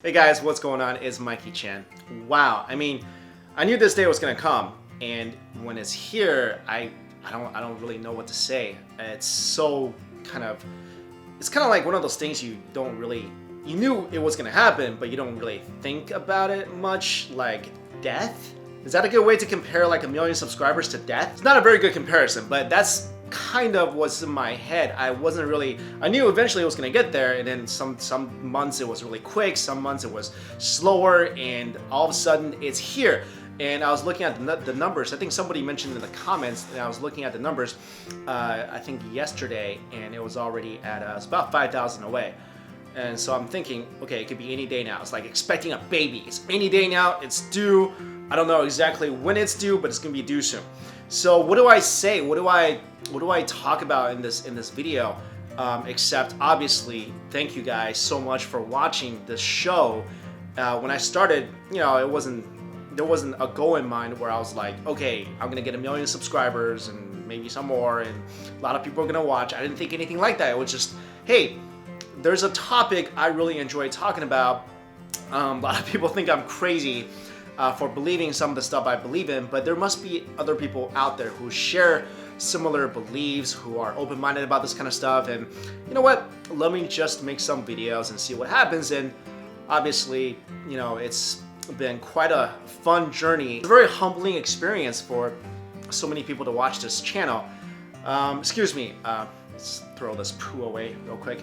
Hey guys, what's going on? It's Mikexingchen. Wow, I mean, I knew this day was gonna come, and when it's here, I don't really know what to say. It's kind of like one of those things you knew it was gonna happen, but you don't really think about it much, like death. Is that a good way to compare like 1 million subscribers to death? It's not a very good comparison, but that's kind of what's in my head. I knew eventually it was gonna get there, and then some months it was really quick, some months it was slower, and all of a sudden it's here. And I was looking at the numbers. I think somebody mentioned in the comments, and I was looking at the numbers, I think yesterday, and it was already at it's about 5,000 away. And so I'm thinking, okay, it could be any day now. It's like expecting a baby. It's any day now. It's due. I don't know exactly when it's due, but it's gonna be due soon. So what do I say? What do I talk about in this video? Except obviously, thank you guys so much for watching this show. When I started, you know, there wasn't a goal in mind where I was like, okay, I'm gonna get 1 million subscribers and maybe some more, and a lot of people are gonna watch. I didn't think anything like that. It was just, hey, there's a topic I really enjoy talking about. A lot of people think I'm crazy for believing some of the stuff I believe in, but there must be other people out there who share similar beliefs, who are open-minded about this kind of stuff. And you know what? Let me just make some videos and see what happens. And obviously, you know, it's been quite a fun journey. It's a very humbling experience for so many people to watch this channel. Excuse me, let's throw this poo away real quick.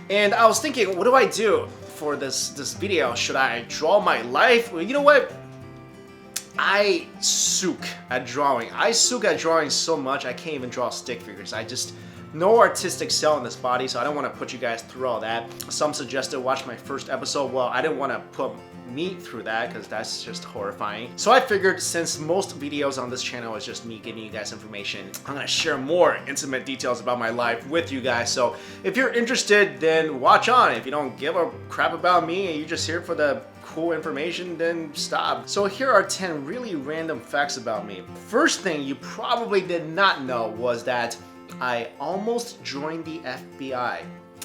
And I was thinking, what do I do for this video? Should I draw my life? Well, you know what? I suck at drawing. I suck at drawing so much I can't even draw stick figures. No artistic cell in this body, so I don't want to put you guys through all that. Some suggested watch my first episode. Well, I didn't want to put me through that because that's just horrifying. So I figured, since most videos on this channel is just me giving you guys information, I'm gonna share more intimate details about my life with you guys. So if you're interested, then watch on. If you don't give a crap about me and you're just here for the cool information, then stop. So here are 10 really random facts about me. First thing you probably did not know was that I almost joined the FBI.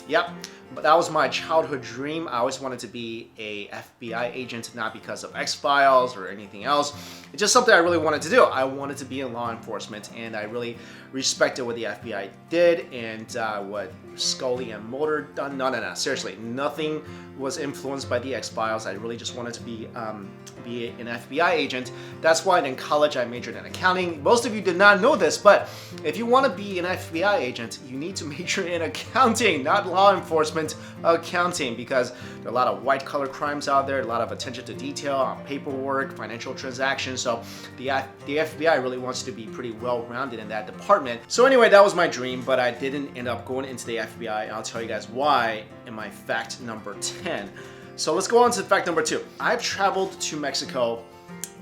Yep, but that was my childhood dream. I always wanted to be a FBI agent, not because of X-Files or anything else. It's just something I really wanted to do. I wanted to be in law enforcement, and I really respected what the FBI did and what Scully and Mulder done. No, seriously, nothing was influenced by the X-Files. I really just wanted to be an FBI agent. That's why in college I majored in accounting. Most of you did not know this, but if you want to be an FBI agent, you need to major in accounting, not law enforcement, accounting, because there are a lot of white collar crimes out there, a lot of attention to detail on paperwork, financial transactions. So the FBI really wants to be pretty well-rounded in that department. So anyway, that was my dream, but I didn't end up going into the FBI, and I'll tell you guys why in my fact number 10. So let's go on to fact number 2. I've traveled to Mexico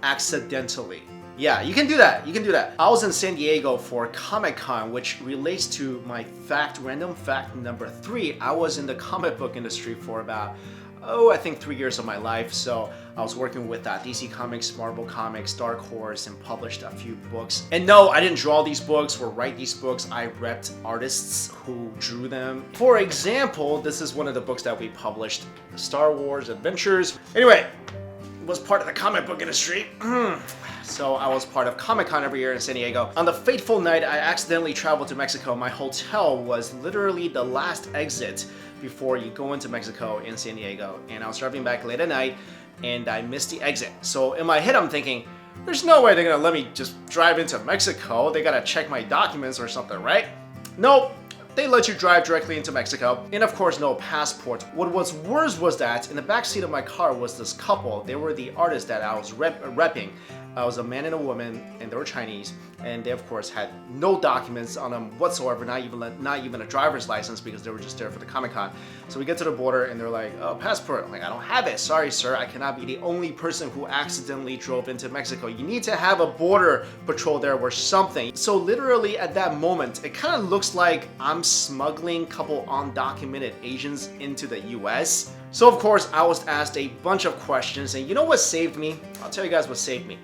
accidentally. Yeah, you can do that. You can do that. I was in San Diego for Comic-Con, which relates to my random fact number 3. I was in the comic book industry for about, I think 3 years of my life. So I was working with DC Comics, Marvel Comics, Dark Horse, and published a few books. And no, I didn't draw these books or write these books. I repped artists who drew them. For example, this is one of the books that we published, Star Wars Adventures. Anyway, was part of the comic book industry. So I was part of Comic-Con every year in San Diego. On the fateful night I accidentally traveled to Mexico, my hotel was literally the last exit before you go into Mexico in San Diego. And I was driving back late at night and I missed the exit. So in my head I'm thinking, there's no way they're gonna let me just drive into Mexico. They gotta check my documents or something, right? Nope. They let you drive directly into Mexico, and of course no passport. What was worse was that in the backseat of my car was this couple. They were the artists that I was repping. I was a man and a woman, and they were Chinese, and they of course had no documents on them whatsoever, not even a driver's license, because they were just there for the Comic-Con. So we get to the border and they're like, oh, passport. I'm like, I don't have it. Sorry, sir, I cannot be the only person who accidentally drove into Mexico. You need to have a border patrol there or something. So literally at that moment, it kind of looks like I'm smuggling a couple undocumented Asians into the US. So of course I was asked a bunch of questions, and you know what saved me? I'll tell you guys what saved me.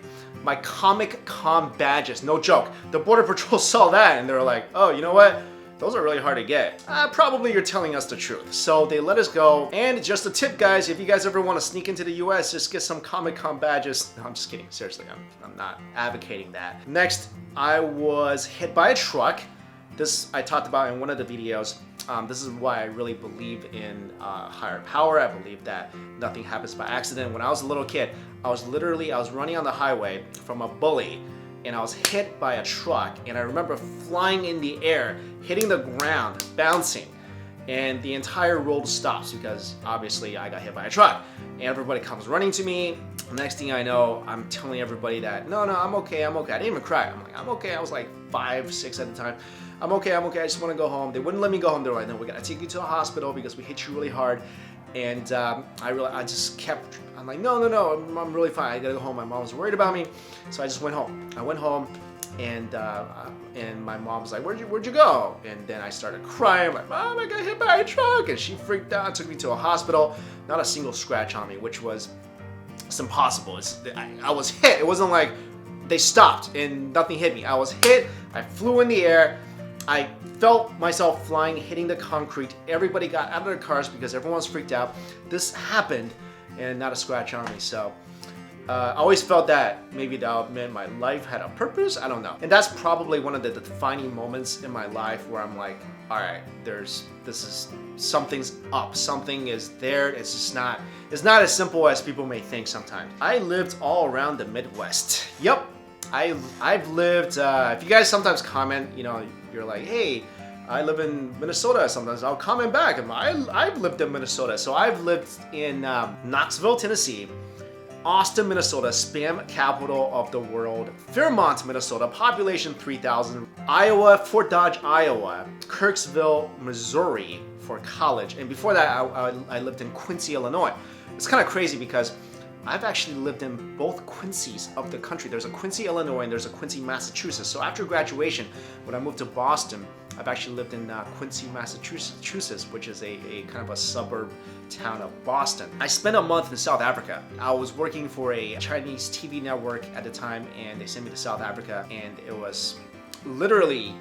My Comic-Con badges, no joke. The Border Patrol saw that and they were like, oh, you know what? those are really hard to get. Probably you're telling us the truth. So they let us go. And just a tip, guys, if you guys ever want to sneak into the US, just get some Comic-Con badges. No, I'm just kidding. Seriously, I'm not advocating that. Next, I was hit by a truck. This I talked about in one of the videos. This is why I really believe in higher power. I believe that nothing happens by accident. When I was a little kid, I was running on the highway from a bully, and I was hit by a truck, and I remember flying in the air, hitting the ground, bouncing, and the entire road stops because obviously I got hit by a truck. And everybody comes running to me. Next thing I know, I'm telling everybody that, no, I'm okay. I didn't even cry. I'm like, I'm okay. I was like 5, 6 at the time. I'm okay. I just want to go home. They wouldn't let me go home. They were like, no, we gotta take you to a hospital because we hit you really hard. And I'm like, no, I'm really fine. I gotta go home. My mom was worried about me, so I just went home. I went home, and my mom was like, where'd you go? And then I started crying. I'm like, Mom, I got hit by a truck, and she freaked out, took me to a hospital. Not a single scratch on me, which was it's impossible. I was hit. It wasn't like they stopped and nothing hit me. I was hit. I flew in the air. I felt myself flying, hitting the concrete. Everybody got out of their cars because everyone was freaked out. This happened, and not a scratch on me. So I always felt that maybe that meant my life had a purpose. I don't know. And that's probably one of the defining moments in my life where I'm like, all right, something's up. Something is there. It's not as simple as people may think sometimes. I lived all around the Midwest. Yep. I've lived, if you guys sometimes comment, you're like, hey, I live in Minnesota. Sometimes I'll comment back. I've lived in Minnesota. So I've lived in Knoxville, Tennessee, Austin, Minnesota, spam capital of the world, Fairmont, Minnesota, population 3,000, Iowa, Fort Dodge, Iowa, Kirksville, Missouri for college. And before that, I lived in Quincy, Illinois. It's kind of crazy because I've actually lived in both Quincy's of the country. There's a Quincy, Illinois, and there's a Quincy, Massachusetts. So after graduation, when I moved to Boston, I've actually lived in Quincy, Massachusetts, which is a kind of a suburb town of Boston. I spent a month in South Africa. I was working for a Chinese TV network at the time, and they sent me to South Africa, and it was literally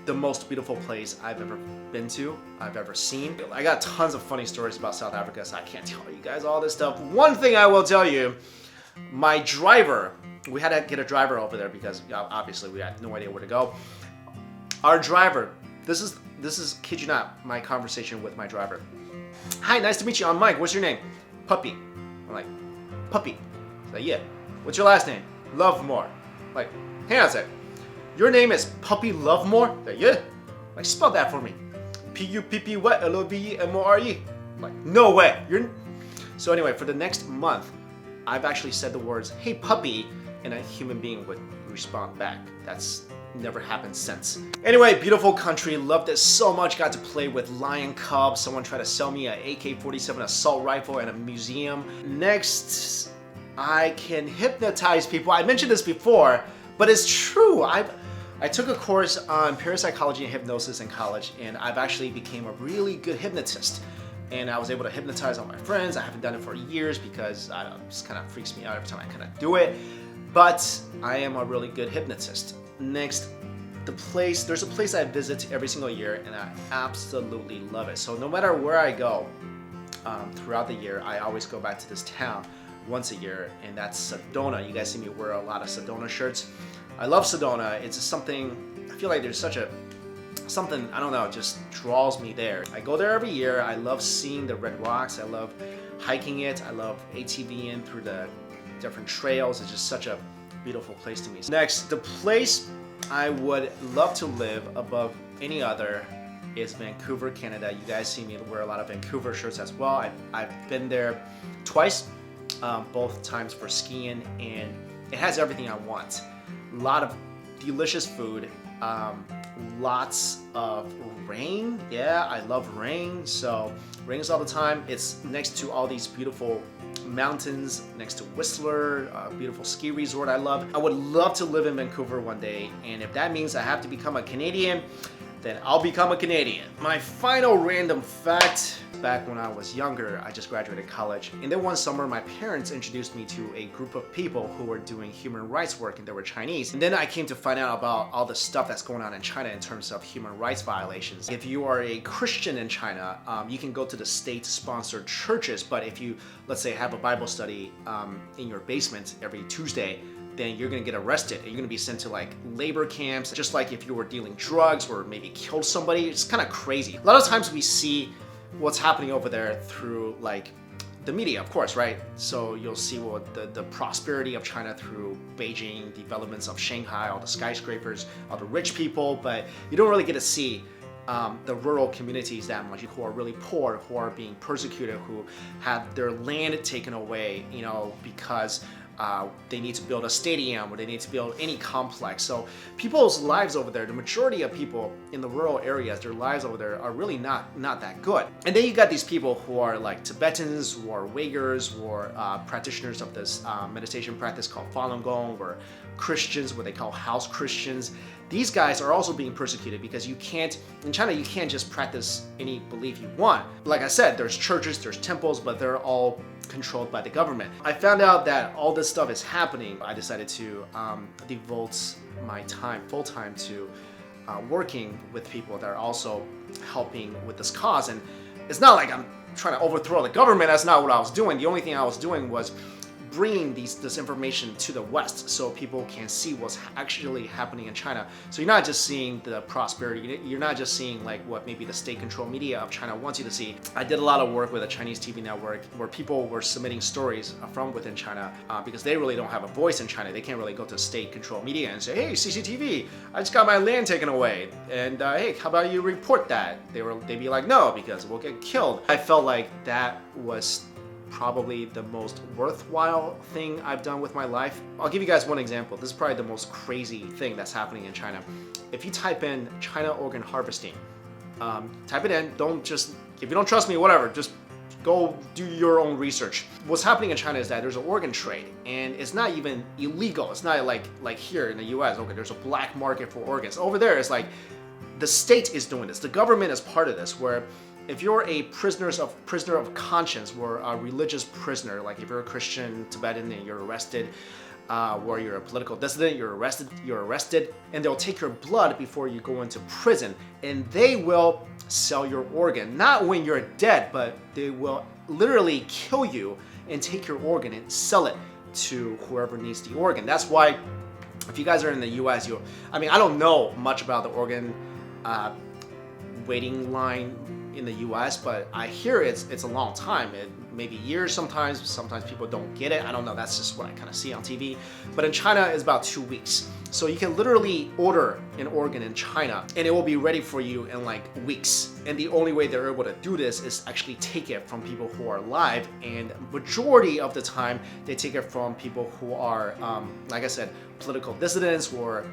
the most beautiful place I've ever been to, I've ever seen. I got tons of funny stories about South Africa, so I can't tell you guys all this stuff. One thing I will tell you, my driver, we had to get a driver over there because obviously we had no idea where to go. Our driver, this is kid you not, my conversation with my driver. Hi, nice to meet you. I'm Mike. What's your name? Puppy. I'm like, Puppy. He's like, yeah. What's your last name? Lovemore. I'm like, hang on a sec. Your name is Puppy Lovemore? Like, yeah. Like, spell that for me. P-U-P-P-what-L-O-V-E-M-O-R-E. I'm like, no way. So anyway, for the next month, I've actually said the words, hey puppy, and a human being would respond back. That's never happened since. Anyway, beautiful country, loved it so much. Got to play with lion cubs. Someone tried to sell me an AK-47 assault rifle at a museum. Next, I can hypnotize people. I mentioned this before, but it's true. I took a course on parapsychology and hypnosis in college, and I've actually became a really good hypnotist. And I was able to hypnotize all my friends. I haven't done it for years because I don't know, it just kind of freaks me out every time I kind of do it. But I am a really good hypnotist. Next, there's a place I visit every single year, and I absolutely love it. So no matter where I go throughout the year, I always go back to this town once a year, and that's Sedona. You guys see me wear a lot of Sedona shirts. I love Sedona. It's just something, I feel like there's something, I don't know, just draws me there. I go there every year. I love seeing the red rocks. I love hiking it. I love ATVing through the different trails. It's just such a beautiful place to me. Next, the place I would love to live above any other is Vancouver, Canada. You guys see me wear a lot of Vancouver shirts as well. I've been there twice, both times for skiing, and it has everything I want. A lot of delicious food, lots of rain. Yeah, I love rain, so rains all the time. It's next to all these beautiful mountains, next to Whistler, a beautiful ski resort I love. I would love to live in Vancouver one day, and if that means I have to become a Canadian, then I'll become a Canadian. My final random fact, back when I was younger. I just graduated college. And then one summer, my parents introduced me to a group of people who were doing human rights work, and they were Chinese. And then I came to find out about all the stuff that's going on in China in terms of human rights violations. If you are a Christian in China, you can go to the state-sponsored churches, but if you, let's say, have a Bible study in your basement every Tuesday, then you're gonna get arrested and you're gonna be sent to like labor camps, just like if you were dealing drugs or maybe killed somebody. It's kind of crazy. A lot of times we see what's happening over there through like the media, of course, right? So you'll see what the prosperity of China through Beijing, developments of Shanghai, all the skyscrapers, all the rich people, but you don't really get to see the rural communities that much, who are really poor, who are being persecuted, who have their land taken away, you know, because they need to build a stadium or they need to build any complex. So people's lives over there, the majority of people in the rural areas, their lives over there are really not that good. And then you got these people who are like Tibetans, who are Uyghurs, who are practitioners of this meditation practice called Falun Gong, or Christians, what they call house Christians. These guys are also being persecuted because you can't, in China, you can't just practice any belief you want. Like I said, there's churches, there's temples, but they're all controlled by the government. I found out that all this stuff is happening. I decided to devote my time, full time, to working with people that are also helping with this cause. And it's not like I'm trying to overthrow the government. That's not what I was doing. The only thing I was doing was bringing this information to the West so people can see what's actually happening in China. So you're not just seeing the prosperity, you're not just seeing like what maybe the state-controlled media of China wants you to see. I did a lot of work with a Chinese TV network where people were submitting stories from within China because they really don't have a voice in China. They can't really go to state-controlled media and say, hey, CCTV, I just got my land taken away, and hey, how about you report that? They'd be like, no, because we'll get killed. I felt like that was probably the most worthwhile thing I've done with my life. I'll give you guys one example. This is probably the most crazy thing that's happening in China. If you type in China organ harvesting, type it in, if you don't trust me, whatever, just go do your own research. What's happening in China is that there's an organ trade, and it's not even illegal. It's not like here in the US, okay, there's a black market for organs. Over there, it's like the state is doing this. The government is part of this, where if you're a prisoner of conscience, or a religious prisoner, like if you're a Christian, Tibetan, and you're arrested, or you're a political dissident, you're arrested, and they'll take your blood before you go into prison, and they will sell your organ. Not when you're dead, but they will literally kill you and take your organ and sell it to whoever needs the organ. That's why, if you guys are in the US, I don't know much about the organ waiting line in the US, but I hear it's a long time. It maybe years sometimes people don't get it. I don't know, that's just what I kind of see on TV. But in China, it's about 2 weeks. So you can literally order an organ in China and it will be ready for you in like weeks. And the only way they're able to do this is actually take it from people who are alive. And majority of the time, they take it from people who are, like I said, political dissidents or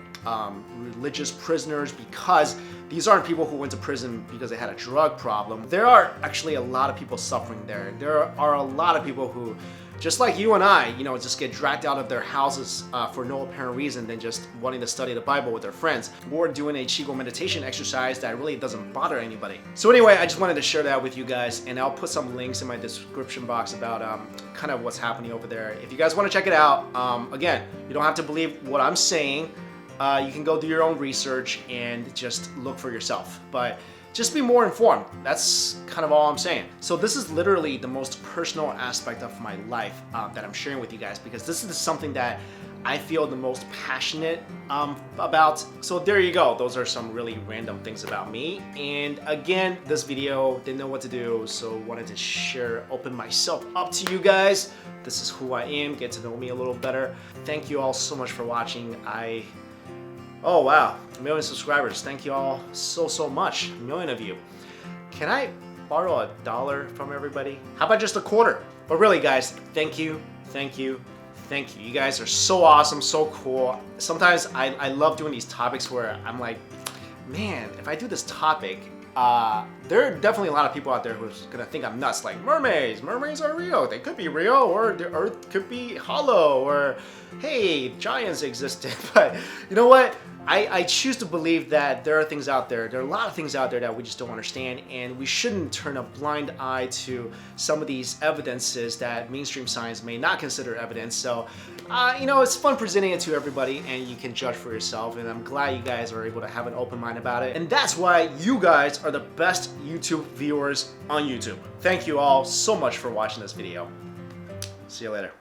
religious prisoners, because these aren't people who went to prison because they had a drug problem. There are actually a lot of people suffering there. There are a lot of people who, just like you and I, just get dragged out of their houses for no apparent reason than just wanting to study the Bible with their friends, or doing a Qigong meditation exercise that really doesn't bother anybody. So anyway, I just wanted to share that with you guys, and I'll put some links in my description box about kind of what's happening over there. If you guys want to check it out, again, you don't have to believe what I'm saying. You can go do your own research and just look for yourself. But just be more informed. That's kind of all I'm saying. So this is literally the most personal aspect of my life that I'm sharing with you guys, because this is something that I feel the most passionate about. So there you go. Those are some really random things about me. And again, this video, didn't know what to do, so wanted to open myself up to you guys. This is who I am. Get to know me a little better. Thank you all so much for watching. Oh wow, 1 million subscribers. Thank you all so much. 1 million of you. Can I borrow $1 from everybody? How about just a quarter? But really guys, thank you. You guys are so awesome, so cool. Sometimes I love doing these topics where I'm like, man, if I do this topic, there are definitely a lot of people out there who's gonna think I'm nuts, like mermaids are real, they could be real, or the earth could be hollow, or hey, giants existed. But you know what? I choose to believe that there are things out there, there are a lot of things out there that we just don't understand, and we shouldn't turn a blind eye to some of these evidences that mainstream science may not consider evidence. So, you know, it's fun presenting it to everybody, and you can judge for yourself, and I'm glad you guys are able to have an open mind about it. And that's why you guys are the best YouTube viewers on YouTube. Thank you all so much for watching this video. See you later.